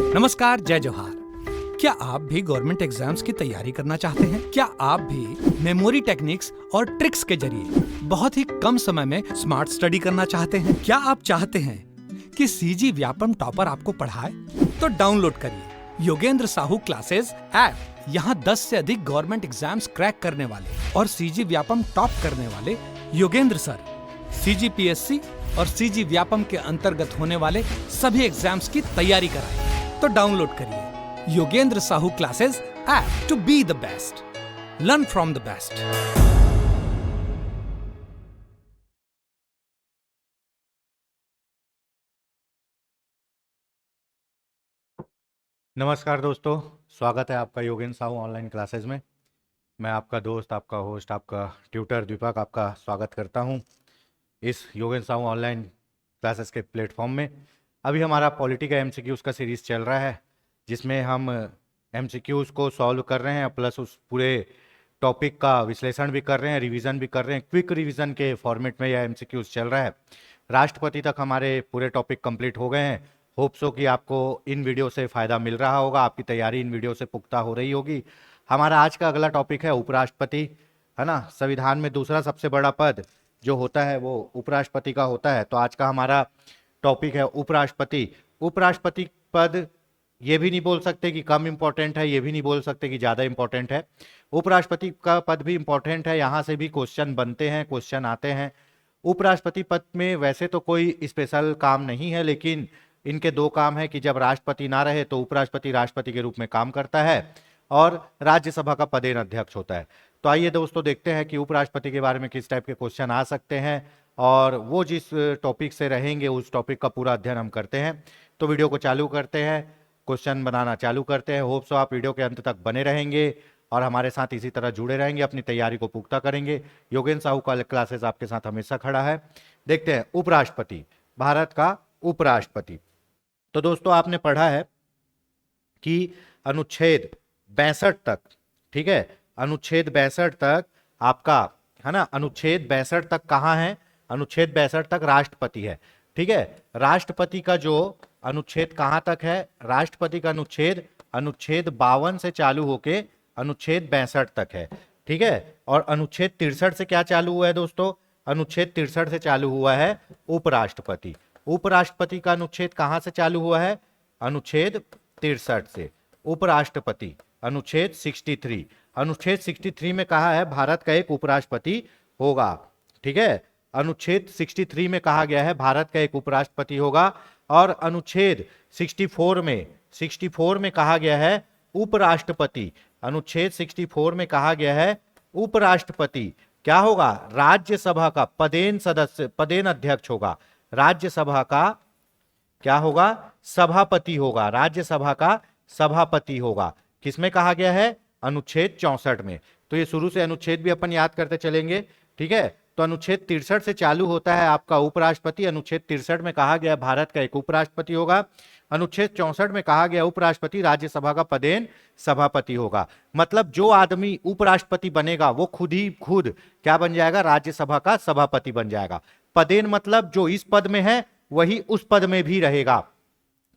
नमस्कार, जय जोहार। क्या आप भी गवर्नमेंट एग्जाम्स की तैयारी करना चाहते हैं? क्या आप भी मेमोरी टेक्निक्स और ट्रिक्स के जरिए बहुत ही कम समय में स्मार्ट स्टडी करना चाहते हैं? क्या आप चाहते हैं कि सीजी व्यापम टॉपर आपको पढ़ाए? तो डाउनलोड करिए योगेंद्र साहू क्लासेस ऐप। यहाँ 10 से अधिक गवर्नमेंट एग्जाम्स क्रैक करने वाले और सीजी व्यापम टॉप करने वाले योगेंद्र सर सीजीपीएससी और सीजी व्यापम के अंतर्गत होने वाले सभी एग्जाम्स की तैयारी कराएं। तो डाउनलोड करिए Yogendra Sahu classes app to be the best, learn from the best. नमस्कार दोस्तों, स्वागत है आपका योगेंद्र साहू ऑनलाइन क्लासेस में। मैं आपका दोस्त, आपका होस्ट, आपका ट्यूटर दीपक आपका स्वागत करता हूं इस योगेंद्र साहू ऑनलाइन क्लासेस के प्लेटफॉर्म में। अभी हमारा पॉलिटी का एमसीक्यूज़ का सीरीज़ चल रहा है, जिसमें हम एमसीक्यूज़ को सॉल्व कर रहे हैं, प्लस उस पूरे टॉपिक का विश्लेषण भी कर रहे हैं, रिवीजन भी कर रहे हैं। क्विक रिवीजन के फॉर्मेट में यह एमसीक्यूज़ चल रहा है। राष्ट्रपति तक हमारे पूरे टॉपिक कंप्लीट हो गए हैं। होप सो कि आपको इन वीडियो से फ़ायदा मिल रहा होगा, आपकी तैयारी इन वीडियो से पुख्ता हो रही होगी। हमारा आज का अगला टॉपिक है उपराष्ट्रपति, है ना। संविधान में दूसरा सबसे बड़ा पद जो होता है वो उपराष्ट्रपति का होता है। तो आज का हमारा टॉपिक है उपराष्ट्रपति। उपराष्ट्रपति पद ये भी नहीं बोल सकते कि कम इंपॉर्टेंट है, ये भी नहीं बोल सकते कि ज़्यादा इंपॉर्टेंट है। उपराष्ट्रपति का पद भी इंपॉर्टेंट है, यहाँ से भी क्वेश्चन बनते हैं, क्वेश्चन आते हैं। उपराष्ट्रपति पद में वैसे तो कोई स्पेशल काम नहीं है, लेकिन इनके दो काम है कि जब राष्ट्रपति ना रहे तो उपराष्ट्रपति राष्ट्रपति के रूप में काम करता है और राज्यसभा का पदेन अध्यक्ष होता है। तो आइए दोस्तों देखते हैं कि उपराष्ट्रपति के बारे में किस टाइप के क्वेश्चन आ सकते हैं, और वो जिस टॉपिक से रहेंगे उस टॉपिक का पूरा अध्ययन हम करते हैं। तो वीडियो को चालू करते हैं, क्वेश्चन बनाना चालू करते हैं। होप सो आप वीडियो के अंत तक बने रहेंगे और हमारे साथ इसी तरह जुड़े रहेंगे, अपनी तैयारी को पुख्ता करेंगे। योगेंद्र साहू का क्लासेस आपके साथ हमेशा खड़ा है। देखते हैं उपराष्ट्रपति, भारत का उपराष्ट्रपति। तो दोस्तों आपने पढ़ा है कि अनुच्छेद 62 तक, ठीक है, अनुच्छेद 62 तक आपका, है ना, अनुच्छेद 62 तक कहाँ है? अनुच्छेद 62 तक राष्ट्रपति है, ठीक है। राष्ट्रपति का जो अनुच्छेद कहाँ तक है? राष्ट्रपति का अनुच्छेद 52 से चालू होके अनुच्छेद 62 तक है, ठीक है। और अनुच्छेद 63 से क्या चालू हुआ है दोस्तों? अनुच्छेद 63 से चालू हुआ है उपराष्ट्रपति। उपराष्ट्रपति का अनुच्छेद कहां से चालू हुआ है? अनुच्छेद 63 से। उपराष्ट्रपति अनुच्छेद 63। अनुच्छेद 63 में कहा है भारत का एक उपराष्ट्रपति होगा, ठीक है। अनुच्छेद 63 में कहा गया है भारत का एक उपराष्ट्रपति होगा। और अनुच्छेद 64 में कहा गया है उपराष्ट्रपति। अनुच्छेद 64 में कहा गया है उपराष्ट्रपति क्या होगा? राज्यसभा का पदेन सदस्य, पदेन अध्यक्ष होगा। राज्यसभा का क्या होगा? सभापति होगा। राज्यसभा का सभापति होगा। किसमें कहा गया है? अनुच्छेद 64 में। तो ये शुरू से अनुच्छेद भी अपन याद करते चलेंगे, ठीक है। तो अनुच्छेद 63 से चालू होता है आपका उपराष्ट्रपति। अनुच्छेद 63 में कहा गया भारत का एक उपराष्ट्रपति होगा। अनुच्छेद 64 में कहा गया उपराष्ट्रपति राज्यसभा का पदेन सभापति होगा। मतलब जो आदमी उपराष्ट्रपति बनेगा वो खुद क्या बन जाएगा? राज्यसभा का सभापति बन जाएगा। पदेन मतलब जो इस पद में है वही उस पद में भी रहेगा।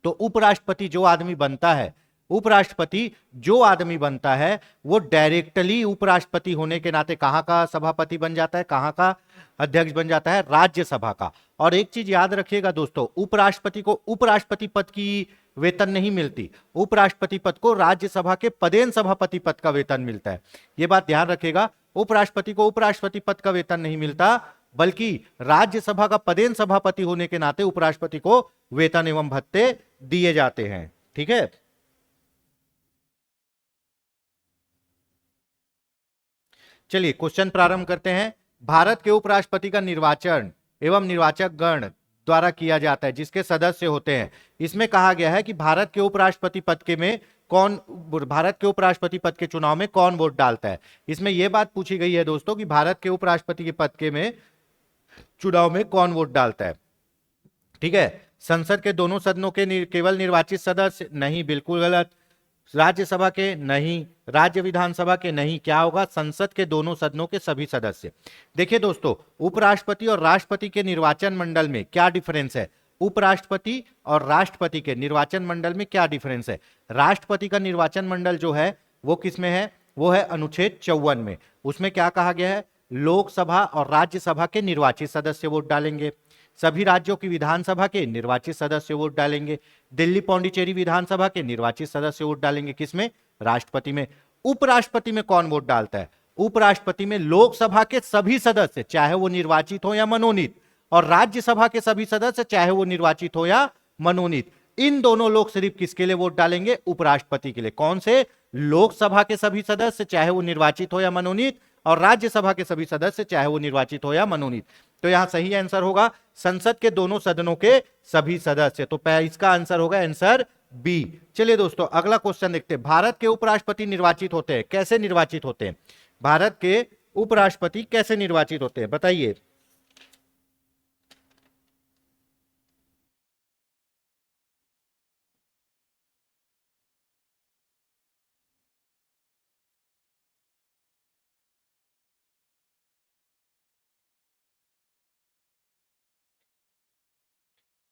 तो उपराष्ट्रपति जो आदमी बनता है, उपराष्ट्रपति जो आदमी बनता है वो डायरेक्टली उपराष्ट्रपति होने के नाते कहां का सभापति बन जाता है, कहां का अध्यक्ष बन जाता है? राज्यसभा का। और एक चीज याद रखिएगा दोस्तों, उपराष्ट्रपति को उपराष्ट्रपति पद की वेतन नहीं मिलती। उपराष्ट्रपति पद को राज्यसभा के पदेन सभापति पद का वेतन मिलता है। यह बात ध्यान रखिएगा, उपराष्ट्रपति को उपराष्ट्रपति पद का वेतन नहीं मिलता, बल्कि राज्यसभा का पदेन सभापति होने के नाते उपराष्ट्रपति को वेतन एवं भत्ते दिए जाते हैं, ठीक है। चलिए क्वेश्चन प्रारंभ करते हैं। भारत के उपराष्ट्रपति का निर्वाचन एवं निर्वाचक गण द्वारा किया जाता है, जिसके सदस्य होते हैं। इसमें कहा गया है कि भारत के उपराष्ट्रपति पद के में कौन, भारत के उपराष्ट्रपति पद के चुनाव में कौन वोट डालता है। इसमें यह बात पूछी गई है दोस्तों कि भारत के उपराष्ट्रपति के पद के में चुनाव में कौन वोट डालता है, ठीक है। संसद के दोनों सदनों के केवल निर्वाचित सदस्य? नहीं, बिल्कुल गलत। राज्यसभा के? नहीं। राज्य विधानसभा के? नहीं। क्या होगा? संसद के दोनों सदनों के सभी सदस्य। देखिए दोस्तों, उपराष्ट्रपति और राष्ट्रपति के निर्वाचन मंडल में क्या डिफरेंस है? उपराष्ट्रपति और राष्ट्रपति के निर्वाचन मंडल में क्या डिफरेंस है। राष्ट्रपति का निर्वाचन मंडल जो है वो किसमें है, वो है अनुच्छेद 54 में। उसमें क्या कहा गया है, लोकसभा और राज्यसभा के निर्वाचित सदस्य वोट डालेंगे, सभी राज्यों की विधानसभा के निर्वाचित सदस्य वोट डालेंगे, दिल्ली पौंडीचेरी विधानसभा के निर्वाचित सदस्य वोट डालेंगे, किसमें, राष्ट्रपति में। उपराष्ट्रपति में कौन वोट डालता है, उपराष्ट्रपति में लोकसभा के सभी सदस्य चाहे वो निर्वाचित हो या मनोनीत, और राज्यसभा के सभी सदस्य चाहे वो निर्वाचित हो या मनोनीत। इन दोनों लोग सिर्फ किसके लिए वोट डालेंगे, उपराष्ट्रपति के लिए। कौन से, लोकसभा के सभी सदस्य चाहे वो निर्वाचित हो या मनोनीत, और राज्यसभा के सभी सदस्य चाहे वो निर्वाचित हो या मनोनीत। तो यहां सही आंसर होगा संसद के दोनों सदनों के सभी सदस्य। तो इसका आंसर होगा आंसर बी। चलिए दोस्तों अगला क्वेश्चन देखते हैं। भारत के उपराष्ट्रपति निर्वाचित होते हैं, कैसे निर्वाचित होते हैं, भारत के उपराष्ट्रपति कैसे निर्वाचित होते हैं, बताइए।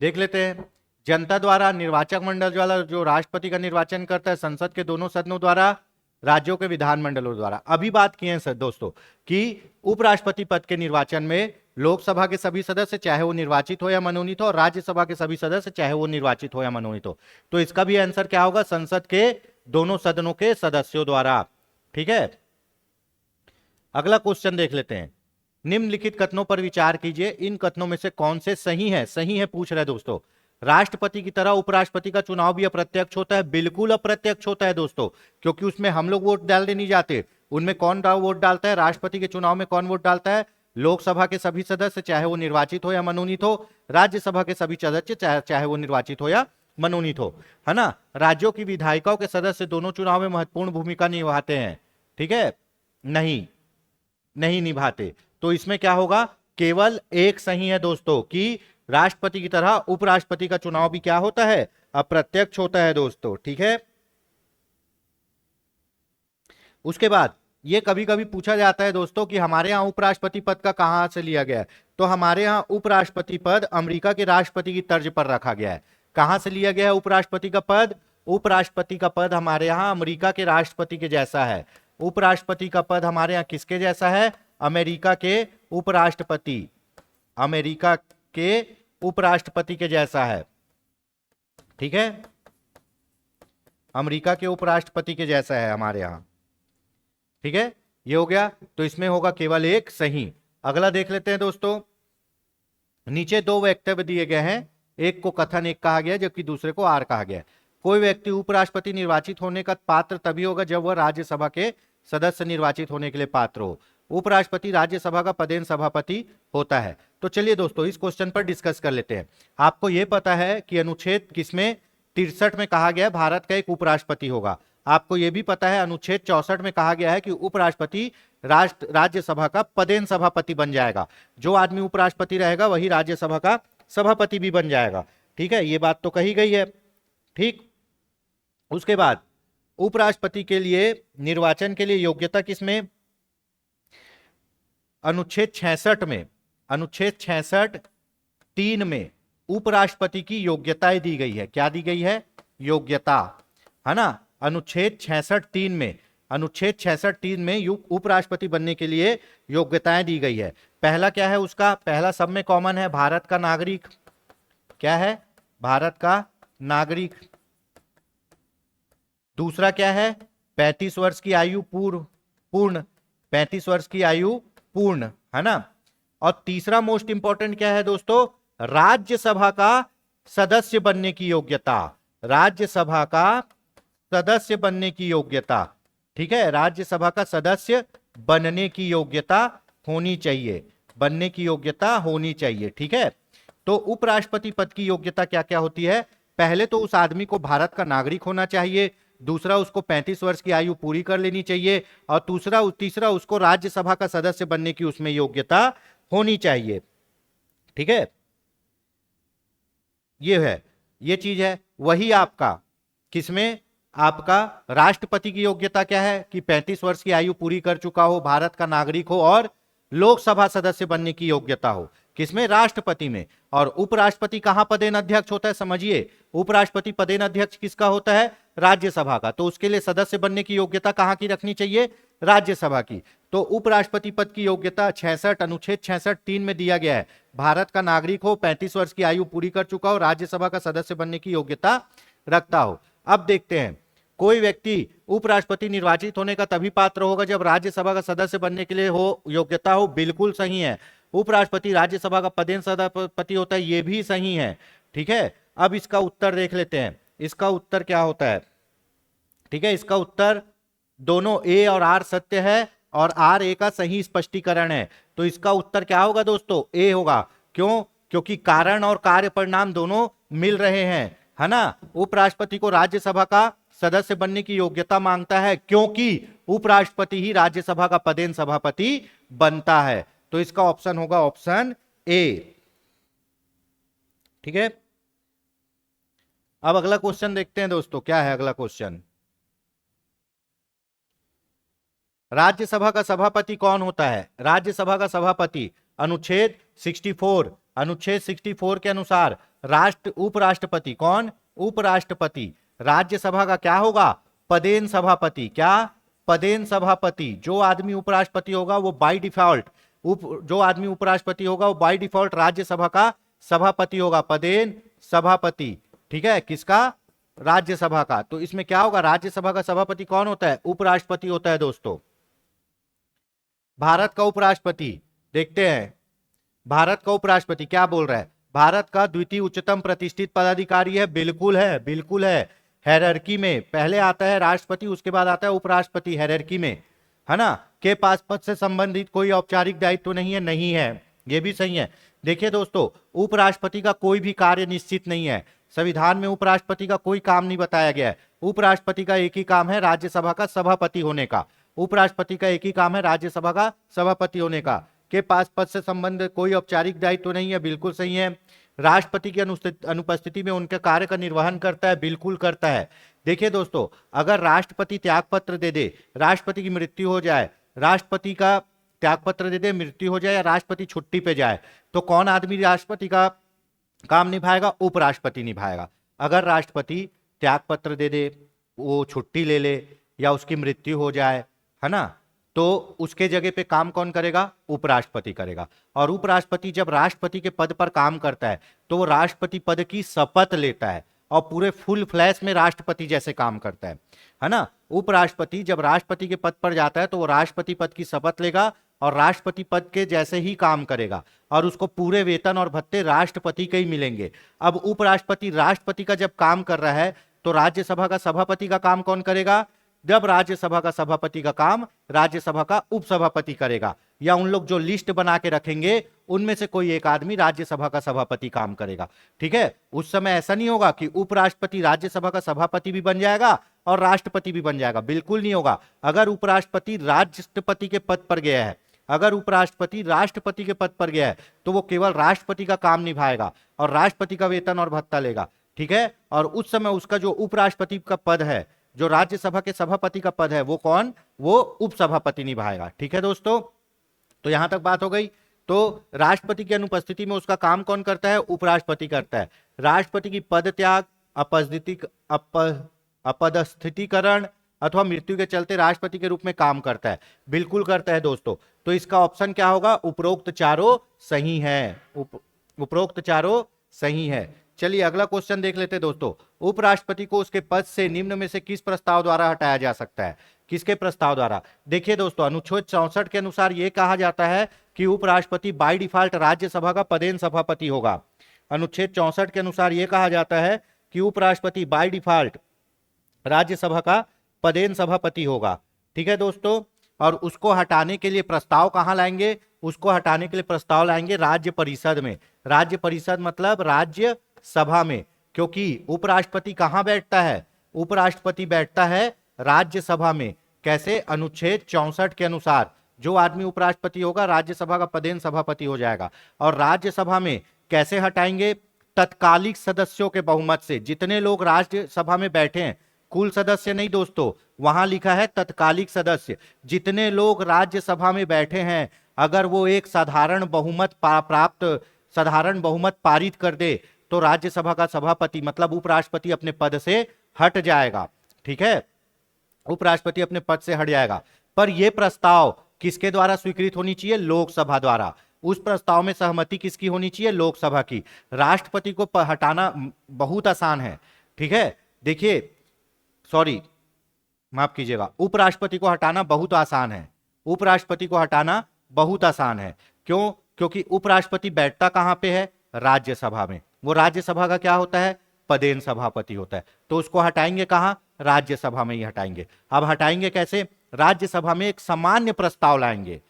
देख लेते हैं। जनता द्वारा, निर्वाचक मंडल वाला जो राष्ट्रपति का निर्वाचन करता है, संसद के दोनों सदनों द्वारा, राज्यों के विधानमंडलों द्वारा। अभी बात की है सर दोस्तों कि उपराष्ट्रपति पद के निर्वाचन में लोकसभा के सभी सदस्य चाहे वो निर्वाचित हो या मनोनीत हो, और राज्यसभा के सभी सदस्य चाहे वो निर्वाचित हो या मनोनीत हो। तो इसका भी आंसर क्या होगा, संसद के दोनों सदनों के सदस्यों द्वारा। ठीक है, अगला क्वेश्चन देख लेते हैं। निम्नलिखित कथनों पर विचार कीजिए, इन कथनों में से कौन से सही है, सही है पूछ रहे दोस्तों। राष्ट्रपति की तरह उपराष्ट्रपति का चुनाव भी अप्रत्यक्ष होता है, बिल्कुल अप्रत्यक्ष होता है दोस्तों, क्योंकि उसमें हम लोग वोट डालने नहीं जाते। उनमें कौन वोट डालता है, राष्ट्रपति के चुनाव में कौन वोट डालता है, लोकसभा के सभी सदस्य चाहे वो निर्वाचित हो या मनोनीत हो, राज्यसभा के सभी सदस्य चाहे वो निर्वाचित हो या मनोनीत हो, है ना। राज्यों की विधायिकाओं के सदस्य दोनों चुनाव में महत्वपूर्ण भूमिका निभाते हैं, ठीक है, नहीं निभाते। तो इसमें क्या होगा, केवल एक सही है दोस्तों कि राष्ट्रपति की तरह उपराष्ट्रपति का चुनाव भी क्या होता है, अप्रत्यक्ष होता है दोस्तों। ठीक है, उसके बाद ये कभी कभी पूछा जाता है दोस्तों कि हमारे यहाँ उपराष्ट्रपति पद का कहां से लिया गया है। तो हमारे यहाँ उपराष्ट्रपति पद अमेरिका के राष्ट्रपति की तर्ज पर रखा गया है। कहां से लिया गया है उपराष्ट्रपति का पद, उपराष्ट्रपति का पद हमारे यहाँ अमेरिका के राष्ट्रपति के जैसा है। उपराष्ट्रपति का पद हमारे यहाँ किसके जैसा है, अमेरिका के उपराष्ट्रपति, अमेरिका के उपराष्ट्रपति के जैसा है। ठीक है, अमेरिका के उपराष्ट्रपति के जैसा है हमारे यहां। ठीक है, ये हो गया। तो इसमें होगा केवल एक सही। अगला देख लेते हैं दोस्तों। नीचे दो वक्तव्य दिए गए हैं, एक को कथन एक कहा गया जबकि दूसरे को आर कहा गया। कोई व्यक्ति उपराष्ट्रपति निर्वाचित होने का पात्र तभी होगा जब वह राज्यसभा के सदस्य निर्वाचित होने के लिए पात्र हो। उपराष्ट्रपति राज्यसभा का पदेन सभापति होता है। तो चलिए दोस्तों इस क्वेश्चन पर डिस्कस कर लेते हैं। आपको यह पता है कि अनुच्छेद किसमें 63 में कहा गया है भारत का एक उपराष्ट्रपति होगा। आपको यह भी पता है अनुच्छेद 64 में कहा गया है कि उपराष्ट्रपति राज्यसभा का पदेन सभापति बन जाएगा। जो आदमी उपराष्ट्रपति रहेगा वही राज्यसभा का सभापति भी बन जाएगा। ठीक है, ये बात तो कही गई है। ठीक, उसके बाद उपराष्ट्रपति के लिए निर्वाचन के लिए योग्यता किसमें, अनुच्छेद 66 में, अनुच्छेद 66(3) में उपराष्ट्रपति की योग्यताएं दी गई है। क्या दी गई है, योग्यता, है ना। अनुच्छेद 66(3) में, अनुच्छेद 66(3) में उपराष्ट्रपति बनने के लिए योग्यताएं दी गई है। पहला क्या है उसका, पहला सब में कॉमन है, भारत का नागरिक। क्या है, भारत का नागरिक। दूसरा क्या है, 35 वर्ष की आयु पूर्ण, 35 वर्ष की आयु पूर्ण, है ना। और तीसरा मोस्ट इंपॉर्टेंट क्या है दोस्तों, राज्यसभा का सदस्य बनने की योग्यता, राज्यसभा का सदस्य बनने की योग्यता। ठीक है, राज्यसभा का सदस्य बनने की योग्यता होनी चाहिए, बनने की योग्यता होनी चाहिए। ठीक है, तो उपराष्ट्रपति पद की योग्यता क्या क्या होती है, पहले तो उस आदमी को भारत का नागरिक होना चाहिए, दूसरा उसको 35 वर्ष की आयु पूरी कर लेनी चाहिए, और तीसरा उसको राज्यसभा का सदस्य बनने की उसमें योग्यता होनी चाहिए। ठीक है, ये चीज है। वही आपका किसमें, आपका राष्ट्रपति की योग्यता क्या है कि 35 वर्ष की आयु पूरी कर चुका हो, भारत का नागरिक हो और लोकसभा सदस्य बनने की योग्यता हो। किसमें? राष्ट्रपति में। और उपराष्ट्रपति कहां पदेन अध्यक्ष होता है? समझिए, उपराष्ट्रपति पदेन अध्यक्ष किसका होता है? राज्यसभा का। तो उसके लिए सदस्य बनने की योग्यता कहां की रखनी चाहिए? राज्यसभा की। तो उपराष्ट्रपति पद की योग्यता 66 अनुच्छेद 66(3) में दिया गया है। भारत का नागरिक हो, 35 वर्ष की आयु पूरी कर चुका हो, राज्यसभा का सदस्य बनने की योग्यता रखता हो। अब देखते हैं, कोई व्यक्ति उपराष्ट्रपति निर्वाचित होने का तभी पात्र होगा जब राज्यसभा का सदस्य बनने के लिए हो योग्यता हो। बिल्कुल सही है। उपराष्ट्रपति राज्यसभा का पदेन सभापति होता है, यह भी सही है। ठीक है, अब इसका उत्तर देख लेते हैं। इसका उत्तर क्या होता है? ठीक है, इसका उत्तर दोनों ए और आर सत्य है और आर ए का सही स्पष्टीकरण है। तो इसका उत्तर क्या होगा दोस्तों? ए होगा। क्यों? क्योंकि कारण और कार्य परिणाम दोनों मिल रहे हैं, है ना। उपराष्ट्रपति को राज्यसभा का सदस्य बनने की योग्यता मांगता है क्योंकि उपराष्ट्रपति ही राज्यसभा का पदेन सभापति बनता है। तो इसका ऑप्शन होगा ऑप्शन ए। ठीक है, अब अगला क्वेश्चन देखते हैं दोस्तों। क्या है अगला क्वेश्चन? राज्यसभा का सभापति कौन होता है? राज्यसभा का सभापति अनुच्छेद 64 के अनुसार उपराष्ट्रपति। कौन? उपराष्ट्रपति। राज्यसभा का क्या होगा? पदेन सभापति। क्या? पदेन सभापति। जो आदमी उपराष्ट्रपति होगा वो बाय डिफॉल्ट राज्यसभा का सभापति होगा, पदेन सभापति। ठीक है, किसका? राज्यसभा का। तो इसमें क्या होगा? राज्यसभा का सभापति कौन होता है? उपराष्ट्रपति होता है दोस्तों। भारत का उपराष्ट्रपति देखते हैं। भारत का उपराष्ट्रपति क्या बोल रहा है? भारत का द्वितीय उच्चतम प्रतिष्ठित पदाधिकारी है। बिल्कुल है, बिल्कुल है। हायरार्की में पहले आता है राष्ट्रपति, उसके बाद आता है उपराष्ट्रपति, हायरार्की में, है ना। के पास पद से संबंधित कोई औपचारिक दायित्व तो नहीं है, नहीं है, ये भी सही है। देखिए दोस्तों, उपराष्ट्रपति का कोई भी कार्य निश्चित नहीं है। संविधान में उपराष्ट्रपति का कोई काम नहीं बताया गया है। उपराष्ट्रपति का एक ही काम है, राज्यसभा का सभापति होने का। उपराष्ट्रपति का एक ही काम है, राज्यसभा का सभापति होने का। के पास पद से संबंधित कोई औपचारिक दायित्व तो नहीं है, बिल्कुल सही है। राष्ट्रपति की अनुपस्थिति में उनके कार्य का निर्वहन करता है, बिल्कुल करता है। देखिए दोस्तों, अगर राष्ट्रपति त्याग पत्र दे दे, राष्ट्रपति की मृत्यु हो जाए, राष्ट्रपति का त्याग पत्र दे दे, मृत्यु हो जाए, या राष्ट्रपति छुट्टी पे जाए, तो कौन आदमी राष्ट्रपति का काम निभाएगा? उपराष्ट्रपति निभाएगा। अगर राष्ट्रपति त्याग पत्र दे दे, वो छुट्टी ले ले, या उसकी मृत्यु हो जाए, है ना, तो उसके जगह पे काम कौन करेगा? उपराष्ट्रपति करेगा। और उपराष्ट्रपति जब राष्ट्रपति के पद पर काम करता है तो वो राष्ट्रपति पद की शपथ लेता है और पूरे फुल फ्लैश में राष्ट्रपति जैसे काम करता है ना। उपराष्ट्रपति जब राष्ट्रपति के पद पर जाता है तो वो राष्ट्रपति पद की शपथ लेगा और राष्ट्रपति पद के जैसे ही काम करेगा और उसको पूरे वेतन और भत्ते राष्ट्रपति के ही मिलेंगे। अब उपराष्ट्रपति राष्ट्रपति का जब काम कर रहा है तो राज्यसभा का सभापति का काम कौन करेगा? जब राज्यसभा का सभापति का काम राज्यसभा का उपसभापति करेगा, या उन लोग जो लिस्ट बना के रखेंगे उनमें से कोई एक आदमी राज्यसभा का सभापति काम करेगा। ठीक है, उस समय ऐसा नहीं होगा कि उपराष्ट्रपति राज्यसभा का सभापति भी बन जाएगा और राष्ट्रपति भी बन जाएगा, बिल्कुल नहीं होगा। अगर उपराष्ट्रपति राष्ट्रपति के पद पर गया है, अगर उपराष्ट्रपति राष्ट्रपति के पद पर गया है तो वो केवल राष्ट्रपति का काम निभाएगा और राष्ट्रपति का वेतन और भत्ता लेगा। ठीक है, और उस समय उसका जो उपराष्ट्रपति का पद है, जो राज्यसभा के सभापति का पद है, वो कौन? वो उपसभापति निभाएगा। ठीक है दोस्तों, तो यहां तक बात हो गई। तो राष्ट्रपति की अनुपस्थिति में उसका काम कौन करता है? उपराष्ट्रपति करता है। राष्ट्रपति की पद त्याग, अपदस्थीकरण अथवा मृत्यु के चलते राष्ट्रपति के रूप में काम करता है, बिल्कुल करता है दोस्तों। तो इसका ऑप्शन क्या होगा? उपरोक्त चारों सही है। उपरोक्त चारों सही है। चलिए अगला क्वेश्चन देख लेते हैं दोस्तों। उपराष्ट्रपति को उसके पद से निम्न में से किस प्रस्ताव द्वारा हटाया जा सकता है? किसके प्रस्ताव द्वारा? देखिए दोस्तों, अनुच्छेद 64 के अनुसार यह कहा जाता है कि उपराष्ट्रपति बाय डिफॉल्ट राज्यसभा का पदेन सभापति होगा। अनुच्छेद 64 के अनुसार यह कहा जाता है कि उपराष्ट्रपति बाय डिफॉल्ट राज्यसभा का पदेन सभापति होगा। ठीक है दोस्तों, और उसको हटाने के लिए प्रस्ताव कहां लाएंगे? उसको हटाने के लिए प्रस्ताव लाएंगे राज्य परिषद में। राज्य परिषद मतलब राज्य सभा में, क्योंकि उपराष्ट्रपति कहां बैठता है? उपराष्ट्रपति बैठता है राज्यसभा में। कैसे? अनुच्छेद 64 के अनुसार जो आदमी उपराष्ट्रपति होगा राज्यसभा का पदेन सभापति हो जाएगा। और राज्यसभा में कैसे हटाएंगे? तत्कालिक सदस्यों के बहुमत से। जितने लोग राज्यसभा में बैठे हैं, कुल सदस्य नहीं दोस्तों, वहां लिखा है तत्कालिक सदस्य। जितने लोग राज्यसभा में बैठे हैं, अगर वो एक साधारण बहुमत पारित कर दे तो राज्यसभा का सभापति मतलब उपराष्ट्रपति अपने पद से हट जाएगा। ठीक है, उपराष्ट्रपति अपने पद से हट जाएगा। पर यह प्रस्ताव किसके द्वारा स्वीकृत होनी चाहिए? लोकसभा द्वारा। उस प्रस्ताव में सहमति किसकी होनी चाहिए? लोकसभा की। राष्ट्रपति को हटाना बहुत आसान है। ठीक है, देखिए, सॉरी, माफ कीजिएगा, उपराष्ट्रपति को हटाना बहुत आसान है। उपराष्ट्रपति को हटाना बहुत आसान है। क्यों? क्योंकि उपराष्ट्रपति बैठता कहां पे है? राज्यसभा में। वो राज्यसभा का क्या होता है? पदेन सभापति होता है। तो उसको हटाएंगे कहां? राज्यसभा में ही हटाएंगे। अब हटाएंगे कैसे? राज्यसभा में एक सामान्य प्रस्ताव लाएंगे।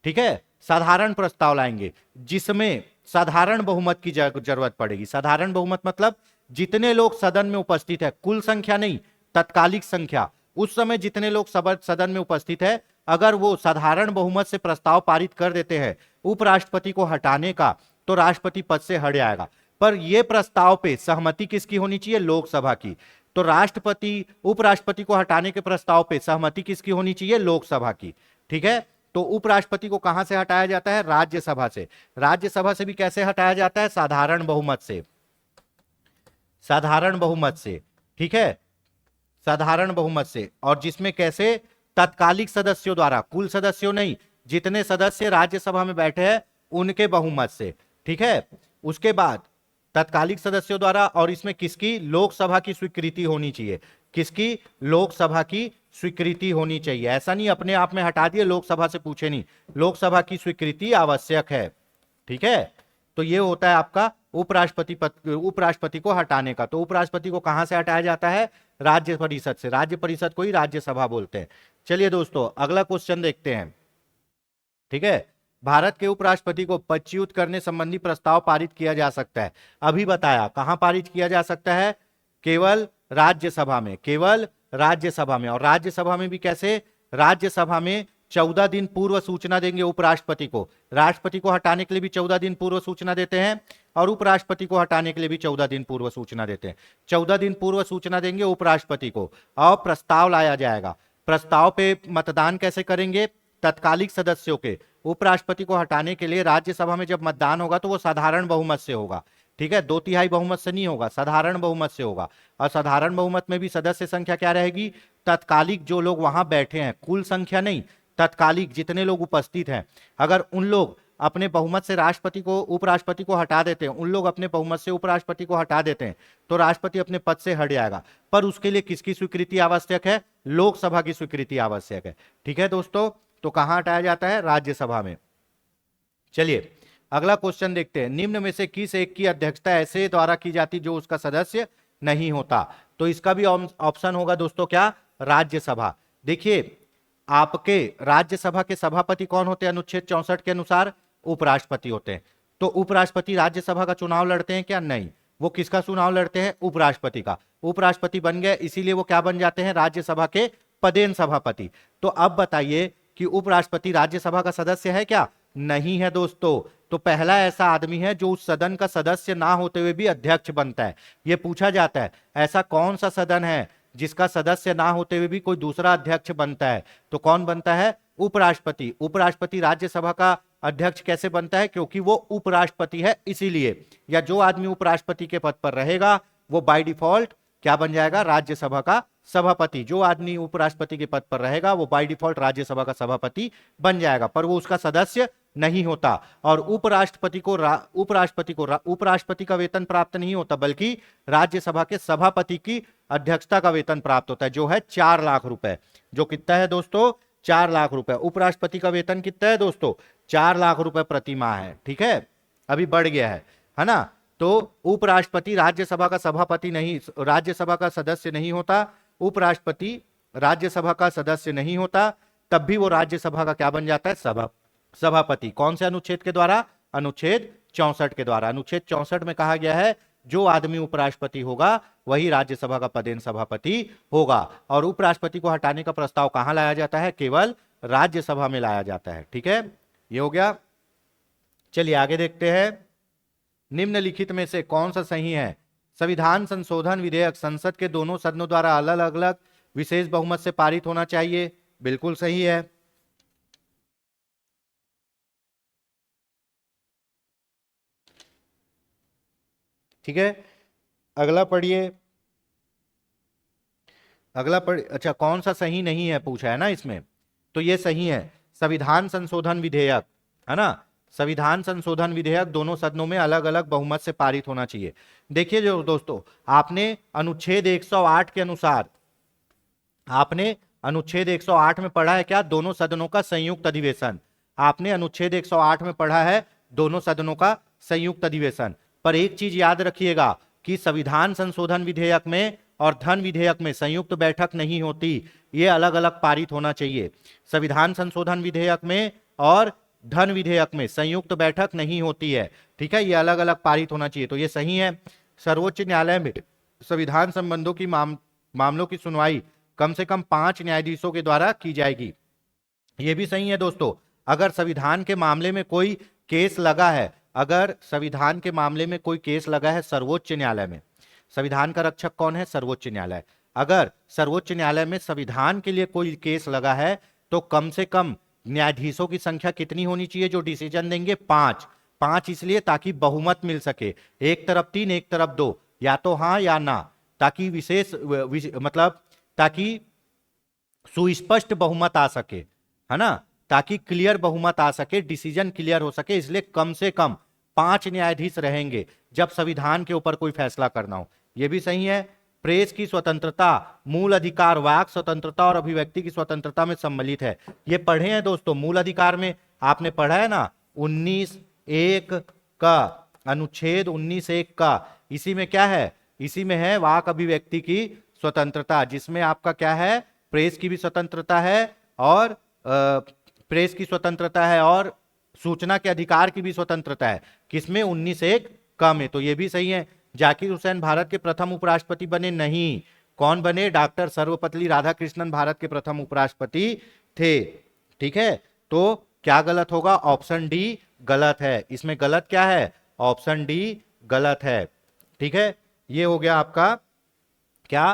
ठीक है, साधारण प्रस्ताव लाएंगे जिसमें साधारण बहुमत की जरूरत पड़ेगी। साधारण बहुमत मतलब जितने लोग सदन में उपस्थित है, कुल संख्या नहीं, तत्कालिक संख्या। उस समय जितने लोग सदन में उपस्थित है, अगर वो साधारण बहुमत से प्रस्ताव पारित कर देते हैं उपराष्ट्रपति को हटाने का, तो राष्ट्रपति पद से हट जाएगा। पर यह प्रस्ताव पे सहमति किसकी होनी चाहिए? लोकसभा की। तो राष्ट्रपति उपराष्ट्रपति को हटाने के प्रस्ताव पे सहमति किसकी होनी चाहिए? लोकसभा की। ठीक है, तो उपराष्ट्रपति को कहां से हटाया जाता है? राज्यसभा से। राज्यसभा से भी कैसे हटाया जाता है? साधारण बहुमत से। साधारण बहुमत से। ठीक है, साधारण बहुमत से। और जिसमें कैसे? तत्कालिक सदस्यों द्वारा, कुल सदस्यों नहीं, जितने सदस्य राज्यसभा में बैठे हैं उनके बहुमत से। ठीक है, उसके बाद तत्कालिक सदस्यों द्वारा, और इसमें किसकी? लोकसभा की स्वीकृति होनी चाहिए। किसकी? लोकसभा की स्वीकृति होनी चाहिए। ऐसा नहीं अपने आप में हटा दिए, लोकसभा से पूछे नहीं, लोकसभा की स्वीकृति आवश्यक है। ठीक है, तो ये होता है आपका उपराष्ट्रपति को हटाने का। तो उपराष्ट्रपति को कहां से हटाया जाता है? राज्य परिषद से। राज्य परिषद को ही राज्यसभा बोलते हैं। चलिए दोस्तों, अगला क्वेश्चन देखते हैं। ठीक है, भारत के उपराष्ट्रपति को पदच्युत करने संबंधी प्रस्ताव पारित किया जा सकता है। अभी बताया कहां पारित किया जा सकता है? केवल राज्यसभा में। केवल राज्यसभा में। और राज्यसभा में भी कैसे? राज्यसभा में 14 दिन पूर्व सूचना देंगे उपराष्ट्रपति को। राष्ट्रपति को हटाने के लिए भी 14 दिन पूर्व सूचना देते हैं और उपराष्ट्रपति को हटाने के लिए भी 14 दिन पूर्व सूचना देते हैं। 14 दिन पूर्व सूचना देंगे उपराष्ट्रपति को और प्रस्ताव लाया जाएगा। प्रस्ताव पे मतदान कैसे करेंगे? तत्कालिक सदस्यों के। उपराष्ट्रपति को हटाने के लिए राज्यसभा में जब मतदान होगा तो वो साधारण बहुमत से होगा। ठीक है, 2/3 बहुमत से नहीं होगा, साधारण बहुमत से होगा। और साधारण बहुमत में भी सदस्य संख्या क्या रहेगी? तत्कालिक जो लोग वहां बैठे हैं, कुल संख्या नहीं, तत्कालिक जितने लोग उपस्थित हैं, अगर उन लोग अपने बहुमत से राष्ट्रपति को उपराष्ट्रपति को हटा देते हैं, उन लोग अपने बहुमत से उपराष्ट्रपति को हटा देते हैं, तो राष्ट्रपति अपने पद से हट जाएगा। पर उसके लिए किसकी स्वीकृति आवश्यक है? लोकसभा की स्वीकृति आवश्यक है। ठीक है दोस्तों, तो कहां हटाया जाता है? राज्यसभा में। चलिए अगला क्वेश्चन देखते हैं। निम्न में से किस एक की अध्यक्षता ऐसे द्वारा की जाती जो उसका सदस्य नहीं होता? तो इसका भी ऑप्शन होगा दोस्तों क्या? राज्यसभा। देखिए, आपके राज्यसभा के सभापति कौन होते हैं? अनुच्छेद 64 के अनुसार उपराष्ट्रपति होते हैं। तो उपराष्ट्रपति राज्यसभा का चुनाव लड़ते हैं क्या? नहीं। वो किसका चुनाव लड़ते हैं? उपराष्ट्रपति का। उपराष्ट्रपति बन गए, इसीलिए वो क्या बन जाते हैं? राज्यसभा के पदेन सभापति। तो अब बताइए कि उपराष्ट्रपति राज्यसभा का सदस्य है क्या? नहीं है दोस्तों। तो पहला ऐसा आदमी है जो उस सदन का सदस्य ना होते हुए भी अध्यक्ष बनता है। यह पूछा जाता है ऐसा कौन सा सदन है जिसका सदस्य ना होते हुए भी कोई दूसरा अध्यक्ष बनता है? तो कौन बनता है? उपराष्ट्रपति। उपराष्ट्रपति राज्यसभा का अध्यक्ष कैसे बनता है? क्योंकि वो उपराष्ट्रपति है इसीलिए। या जो आदमी उपराष्ट्रपति के पद पर रहेगा वो बाय डिफॉल्ट क्या बन जाएगा? राज्यसभा का सभापति। जो आदमी उपराष्ट्रपति के पद पर रहेगा वो बाय डिफॉल्ट राज्यसभा का सभापति बन जाएगा, पर वो उसका सदस्य नहीं होता। और उपराष्ट्रपति का वेतन प्राप्त नहीं होता, बल्कि राज्यसभा के सभापति की अध्यक्षता का वेतन प्राप्त होता है, जो है 4 लाख रुपए। जो कितना है दोस्तों? 4 लाख रुपए। उपराष्ट्रपति का वेतन कितना है दोस्तों? 4 लाख रुपए प्रति माह है। ठीक है, अभी बढ़ गया है ना? तो उपराष्ट्रपति राज्यसभा का सभापति नहीं, राज्यसभा का सदस्य नहीं होता। उपराष्ट्रपति राज्यसभा का सदस्य नहीं होता, तब भी वो राज्यसभा का क्या बन जाता है? सभापति। कौन से अनुच्छेद के द्वारा? अनुच्छेद 64 के द्वारा। अनुच्छेद 64 में कहा गया है जो आदमी उपराष्ट्रपति होगा वही राज्यसभा का पदेन सभापति होगा। और उपराष्ट्रपति को हटाने का प्रस्ताव कहां लाया जाता है? केवल राज्यसभा में लाया जाता है। ठीक है, ये हो गया। चलिए आगे देखते हैं। निम्नलिखित में से कौन सा सही है? संविधान संशोधन विधेयक संसद के दोनों सदनों द्वारा अलग अलग विशेष बहुमत से पारित होना चाहिए। बिल्कुल सही है। ठीक है, अगला पढ़िए, अच्छा कौन सा सही नहीं है पूछा है ना इसमें, तो ये सही है, संविधान संशोधन विधेयक, है ना, संविधान संशोधन विधेयक दोनों सदनों में अलग अलग बहुमत से पारित होना चाहिए। देखिए जो दोस्तों, आपने अनुच्छेद 108 के अनुसार, आपने अनुच्छेद 108 में पढ़ा है क्या, दोनों सदनों का संयुक्त अधिवेशन, आपने अनुच्छेद 108 में पढ़ा है दोनों सदनों का संयुक्त अधिवेशन। पर एक चीज याद रखिएगा कि संविधान संशोधन विधेयक में और धन विधेयक में संयुक्त बैठक नहीं होती, ये अलग अलग पारित होना चाहिए। संविधान संशोधन विधेयक में और धन विधेयक में संयुक्त बैठक नहीं होती है, ठीक है, ये अलग अलग पारित होना चाहिए, तो ये सही है। सर्वोच्च न्यायालय में संविधान संबंधों की मामलों की सुनवाई कम से कम 5 न्यायाधीशों के द्वारा की जाएगी, ये भी सही है दोस्तों। अगर संविधान के मामले में कोई केस लगा है, अगर संविधान के मामले में कोई केस लगा है सर्वोच्च न्यायालय में, संविधान का रक्षक कौन है, सर्वोच्च न्यायालय, अगर सर्वोच्च न्यायालय में संविधान के लिए कोई केस लगा है तो कम से कम न्यायाधीशों की संख्या कितनी होनी चाहिए जो डिसीजन देंगे, 5। 5 इसलिए ताकि बहुमत मिल सके, एक तरफ 3 एक तरफ 2, या तो हाँ या ना, ताकि मतलब ताकि सुस्पष्ट बहुमत आ सके, है ना, ताकि क्लियर बहुमत आ सके, डिसीजन क्लियर हो सके, इसलिए कम से कम 5 न्यायाधीश रहेंगे जब संविधान के ऊपर कोई फैसला करना हो, यह भी सही है। प्रेस की स्वतंत्रता, मूल अधिकार वाक स्वतंत्रता और अभिव्यक्ति की स्वतंत्रता में सम्मिलित है, ये पढ़े हैं दोस्तों, मूल अधिकार में आपने पढ़ा है ना 19(1) का, अनुच्छेद 19(1) का, इसी में क्या है, इसी में है वाक अभिव्यक्ति की स्वतंत्रता, जिसमें आपका क्या है, प्रेस की भी स्वतंत्रता है और प्रेस की स्वतंत्रता है और सूचना के अधिकार की भी स्वतंत्रता है, किसमें 19(1) का में, तो ये भी सही है। जाकिर हुसैन भारत के प्रथम उपराष्ट्रपति बने, नहीं, कौन बने, डॉक्टर सर्वपल्ली राधाकृष्णन भारत के प्रथम उपराष्ट्रपति थे, ठीक है, तो क्या गलत होगा, ऑप्शन डी गलत है, इसमें गलत क्या है, ऑप्शन डी गलत है, ठीक है, ये हो गया आपका क्या,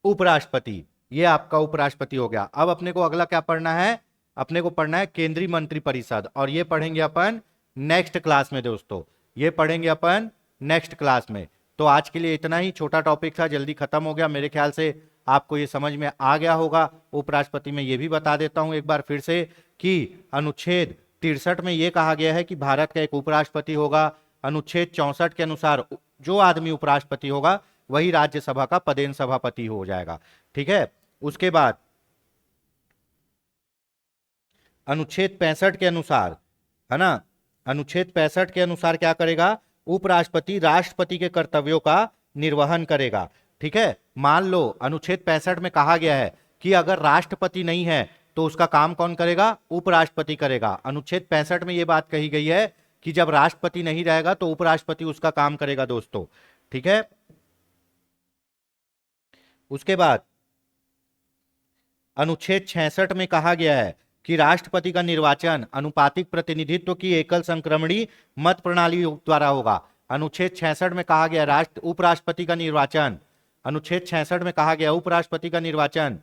उपराष्ट्रपति, ये आपका उपराष्ट्रपति हो गया। अब अपने को अगला क्या पढ़ना है, अपने को पढ़ना है केंद्रीय मंत्रिपरिषद, और ये पढ़ेंगे अपन नेक्स्ट क्लास में दोस्तों, ये पढ़ेंगे अपन नेक्स्ट क्लास में। तो आज के लिए इतना ही, छोटा टॉपिक था, जल्दी खत्म हो गया, मेरे ख्याल से आपको ये समझ में आ गया होगा। उपराष्ट्रपति में ये भी बता देता हूं एक बार फिर से कि अनुच्छेद 63 में ये कहा गया है कि भारत का एक उपराष्ट्रपति होगा, अनुच्छेद 64 के अनुसार जो आदमी उपराष्ट्रपति होगा वही राज्यसभा का पदेन सभापति हो जाएगा, ठीक है। उसके बाद अनुच्छेद 65 के अनुसार, है ना, अनुच्छेद 65 के अनुसार क्या करेगा, उपराष्ट्रपति राष्ट्रपति के कर्तव्यों का निर्वहन करेगा, ठीक है। मान लो अनुच्छेद 65 में कहा गया है कि अगर राष्ट्रपति नहीं है तो उसका काम कौन करेगा, उपराष्ट्रपति करेगा। अनुच्छेद 65 में यह बात कही गई है कि जब राष्ट्रपति नहीं रहेगा तो उपराष्ट्रपति उसका काम करेगा दोस्तों, ठीक है। उसके बाद अनुच्छेद 66 में कहा गया है कि राष्ट्रपति का निर्वाचन अनुपातिक प्रतिनिधित्व की एकल संक्रमणी मत प्रणाली द्वारा होगा। अनुच्छेद 66 में कहा गया उपराष्ट्रपति का निर्वाचन, अनुच्छेद 66 में कहा गया उपराष्ट्रपति का निर्वाचन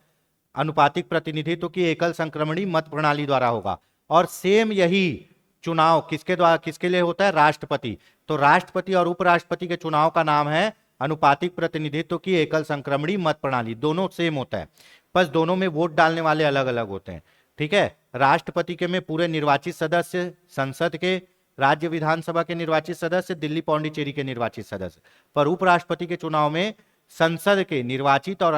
अनुपातिक प्रतिनिधित्व की एकल संक्रमणी मत प्रणाली द्वारा होगा। और सेम यही चुनाव किसके द्वारा, किसके लिए होता है, राष्ट्रपति। तो राष्ट्रपति और उपराष्ट्रपति के चुनाव का नाम है अनुपातिक प्रतिनिधित्व की एकल संक्रमणी मत प्रणाली, दोनों सेम होता है, बस दोनों में वोट डालने वाले अलग अलग होते हैं, ठीक है। राष्ट्रपति के में पूरे निर्वाचित सदस्य, संसद के, राज्य विधानसभा के निर्वाचित सदस्य, दिल्ली पौंडीचेरी के निर्वाचित सदस्य, पर उपराष्ट्रपति के चुनाव में संसद के निर्वाचित और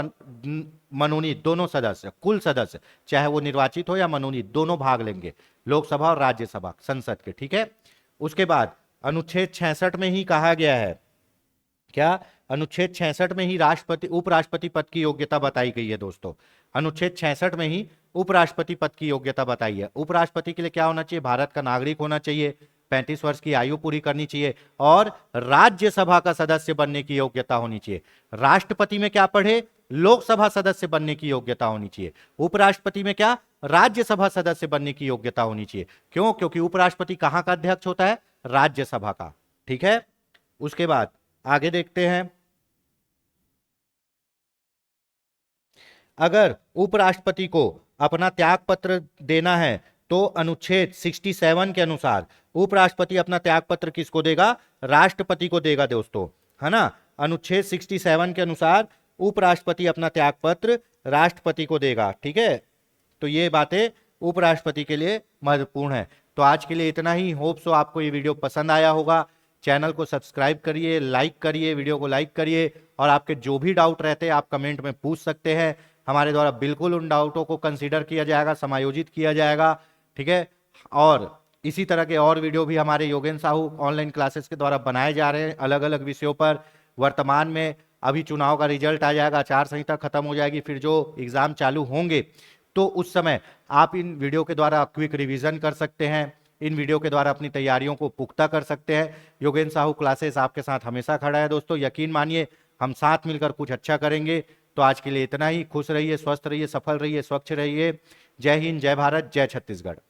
मनोनीत दोनों सदस्य, कुल सदस्य चाहे वो निर्वाचित हो या मनोनीत, दोनों भाग लेंगे, लोकसभा और राज्यसभा संसद के, ठीक है। उसके बाद अनुच्छेद 66 में ही कहा गया है क्या, अनुच्छेद 66 में ही राष्ट्रपति उपराष्ट्रपति पद की योग्यता बताई गई है दोस्तों। अनुच्छेद 66 में ही उपराष्ट्रपति पद की योग्यता बताई है। उपराष्ट्रपति के लिए क्या होना चाहिए, भारत का नागरिक होना चाहिए, 35 वर्ष की आयु पूरी करनी चाहिए और राज्यसभा का सदस्य बनने की योग्यता होनी चाहिए। राष्ट्रपति में क्या पढ़े, लोकसभा सदस्य बनने की योग्यता होनी चाहिए। उपराष्ट्रपति में क्या, राज्यसभा सदस्य बनने की योग्यता होनी चाहिए। क्यों, क्योंकि उपराष्ट्रपति कहां का अध्यक्ष होता है, राज्यसभा का, ठीक है। उसके बाद आगे देखते हैं, अगर उपराष्ट्रपति को अपना त्याग पत्र देना है तो अनुच्छेद 67 के अनुसार उपराष्ट्रपति अपना त्याग पत्र किसको देगा? राष्ट्रपति को देगा दोस्तों, है ना। अनुच्छेद 67 के अनुसार उपराष्ट्रपति अपना त्याग पत्र राष्ट्रपति को देगा, ठीक है। तो ये बातें उपराष्ट्रपति के लिए महत्वपूर्ण है। तो आज के लिए इतना ही। होप सो आपको ये वीडियो पसंद आया होगा। चैनल को सब्सक्राइब करिए, लाइक करिए, वीडियो को लाइक करिए, और आपके जो भी डाउट रहते हैं आप कमेंट में पूछ सकते हैं। हमारे द्वारा बिल्कुल उन डाउटों को कंसीडर किया जाएगा, समायोजित किया जाएगा, ठीक है। और इसी तरह के और वीडियो भी हमारे योगेंद्र साहू ऑनलाइन क्लासेस के द्वारा बनाए जा रहे हैं अलग अलग विषयों पर। वर्तमान में अभी चुनाव का रिजल्ट आ जाएगा, आचार संहिता खत्म हो जाएगी, फिर जो एग्जाम चालू होंगे तो उस समय आप इन वीडियो के द्वारा क्विक रिवीजन कर सकते हैं, इन वीडियो के द्वारा अपनी तैयारियों को पुख्ता कर सकते हैं। योगेंद्र साहू क्लासेस आपके साथ हमेशा खड़ा है दोस्तों, यकीन मानिए हम साथ मिलकर कुछ अच्छा करेंगे। तो आज के लिए इतना ही। खुश रहिए, स्वस्थ रहिए, सफल रहिए, स्वच्छ रहिए। जय हिंद, जय भारत, जय छत्तीसगढ़।